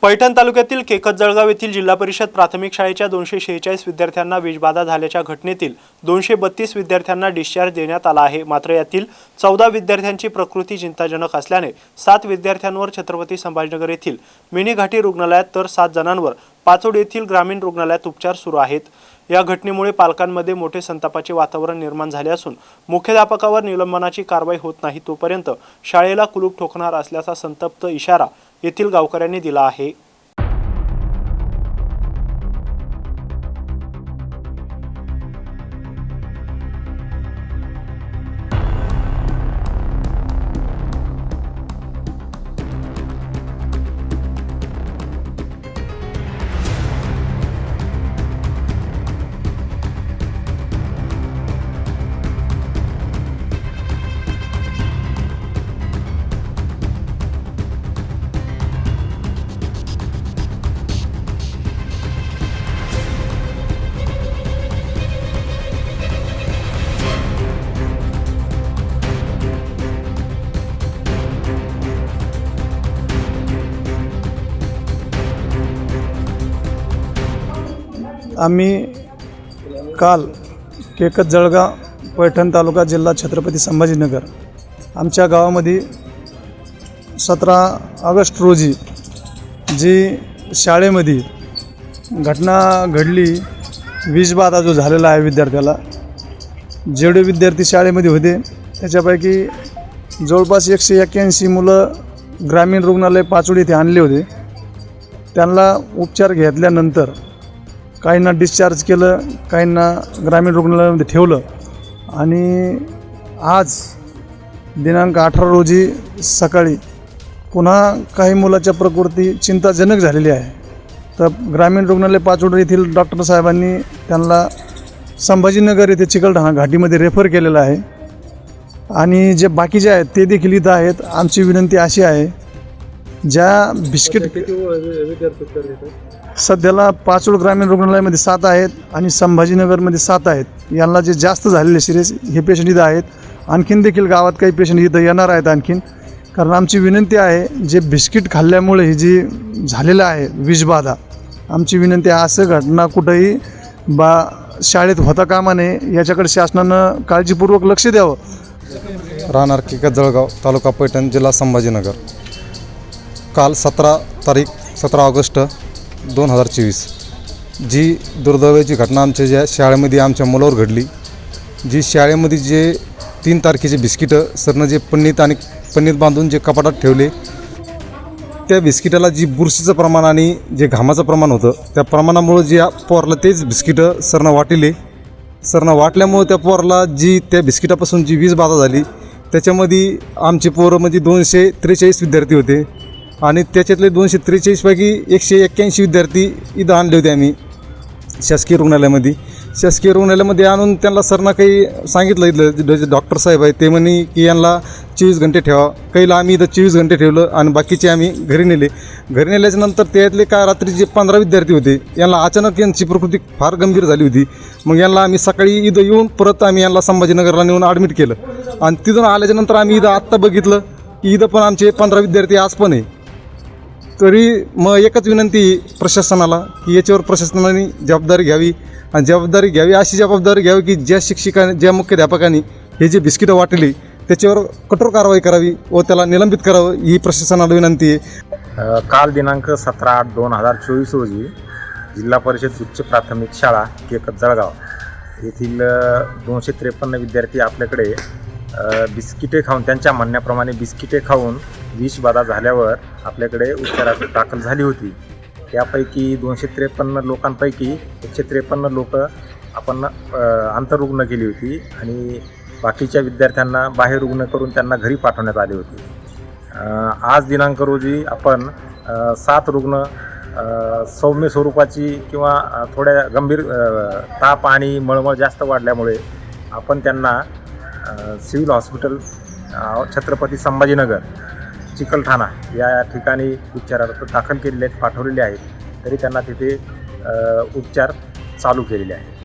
पैठण तालुक्यातील केकत-जळगाव येथील जिल्हा परिषद प्राथमिक शाळेच्या 246 विद्यार्थ्यांना विषबाधा झाल्याच्या घटनेतील 232 विद्यार्थ्यांना डिस्चार्ज देण्यात आला आहे। मात्र यातील 14 विद्यार्थ्यांची प्रकृती चिंताजनक असल्याने 7 विद्यार्थ्यांवर छत्रपती संभाजीनगर येथील मिनी घाटी रुग्णालयात तर 7 जणांवर पाचोड येथील ग्रामीण रुग्णालयात उपचार सुरू आहेत। या घटनेमुळे पालकांमध्ये मोठे संतापाचे वातावरण निर्माण झाले असून मुख्याध्यापकावर निलंबनाची कारवाई होत नाही तोपर्यंत शाळेला कुलूप ठोकणार असल्याचा संतप्त इशारा येथील गावकऱ्यांनी दिला आहे। आम्ही काल केकत-जळगाव पैठण तालुका जिल्हा छत्रपती संभाजीनगर आमच्या गावामध्ये 17 ऑगस्ट रोजी जी शाळेमध्ये घटना घडली, विषबाधा जो झालेला आहे विद्यार्थ्याला, जेवढे विद्यार्थी शाळेमध्ये होते त्याच्यापैकी जवळपास 181 मुलं ग्रामीण रुग्णालय पाचोड येथे आणले होते। त्यांना उपचार घेतल्यानंतर काहींना डिस्चार्ज केलं, काहींना ग्रामीण रुग्णालयामध्ये ठेवलं आणि आज दिनांक 18 रोजी सकाळी पुन्हा काही मुलाच्या प्रकृती चिंताजनक झालेली आहे। तर ग्रामीण रुग्णालय पाचोड येथील डॉक्टर साहेबांनी त्यांना संभाजीनगर येथे चिकलठाणा घाटीमध्ये रेफर केलेलं आहे आणि जे बाकीचे आहेत ते देखील इथं आहेत। आमची विनंती अशी आहे, ज्या बिस्किट सध्याला पाचोड ग्रामीण रुग्णालयामध्ये 7 आहेत आणि संभाजीनगरमध्ये 7 आहेत। यांना जे जास्त झालेले सिरियस हे पेशंट इथं आहेत। आणखीन देखील गावात काही पेशंट इथं येणार आहेत आणखीन, कारण आमची विनंती आहे, जे बिस्किट खाल्ल्यामुळे ही जी झालेलं आहे विषबाधा, आमची विनंती आहे असं घटना कुठंही शाळेत होता कामा नये, याच्याकडे शासनानं काळजीपूर्वक लक्ष द्यावं। राहणार केकत-जळगाव, तालुका पैठण, जिल्हा संभाजीनगर। काल 17 ऑगस्ट 2024 जी दुर्दैवाची घटना आमच्या ज्या शाळेमध्ये आमच्या मुलावर घडली, जी शाळेमध्ये जे 3 तारखेचे बिस्किटं सरनं जे पन्नीत बांधून जे कपाटात ठेवले, त्या बिस्किटाला जी बुरशीचं प्रमाण आणि जे घामाचं प्रमाण होतं, त्या प्रमाणामुळं जे पोरला तेच बिस्किटं सरनं वाटल्यामुळं त्या पोरला जी त्या बिस्किटापासून जी विषबाधा झाली, त्याच्यामध्ये आमचे पोरं म्हणजे 243 विद्यार्थी होते आणि त्याच्यातले 243पैकी 181 विद्यार्थी इथं आणले होते आम्ही शासकीय रुग्णालयामध्ये आणून त्यांना सरना काही सांगितलं, इथलं डॉक्टर साहेब आहे ते म्हणे की यांना 24 घंटे ठेवा। काहीला आम्ही इथं 24 घंटे ठेवलं आणि बाकीचे आम्ही घरी नेल्याच्यानंतर त्यातले काय रात्री जे 15 विद्यार्थी होते यांना अचानक यांची प्रकृती फार गंभीर झाली होती। मग यांना आम्ही सकाळी इथं येऊन परत आम्ही यांना संभाजीनगरला नेऊन ॲडमिट केलं आणि तिथून आल्याच्यानंतर आम्ही इथं आत्ता बघितलं की इथं पण आमचे 15 विद्यार्थी आज पण आहे। तरी मग एकच विनंती प्रशासनाला की याच्यावर प्रशासनाने जबाबदारी घ्यावी, अशी जबाबदारी घ्यावी की ज्या शिक्षकांनी, ज्या मुख्याध्यापकांनी हे जे बिस्किटं वाटली त्याच्यावर कठोर कारवाई करावी व त्याला निलंबित करावं, ही प्रशासनाला विनंती आहे। काल दिनांक 17/8/2024 रोजी जिल्हा परिषद उच्च प्राथमिक शाळा केकत-जळगाव येथील 253 विद्यार्थी आपल्याकडे बिस्किटे खाऊन, त्यांच्या म्हणण्याप्रमाणे बिस्किटे खाऊन विषबाधा झाल्यावर आपल्याकडे उपचारात दाखल झाली होती। त्यापैकी 253 लोकांपैकी 153 लोक आपण आंतररुग्ण केली होती आणि बाकीच्या विद्यार्थ्यांना बाहेर रुग्ण करून त्यांना घरी पाठवण्यात आले होते। आज दिनांक रोजी आपण 7 रुग्ण सौम्य स्वरूपाची किंवा थोड्या गंभीर ताप आणि मळमळ जास्त वाढल्यामुळे आपण त्यांना सिव्हिल हॉस्पिटल छत्रपती संभाजीनगर चिकलठाणा या ठिकाणी उपचारार्थ दाखल केलेले आहेत, पाठवलेले आहेत। तरी त्यांना तिथे उपचार चालू केलेले आहेत।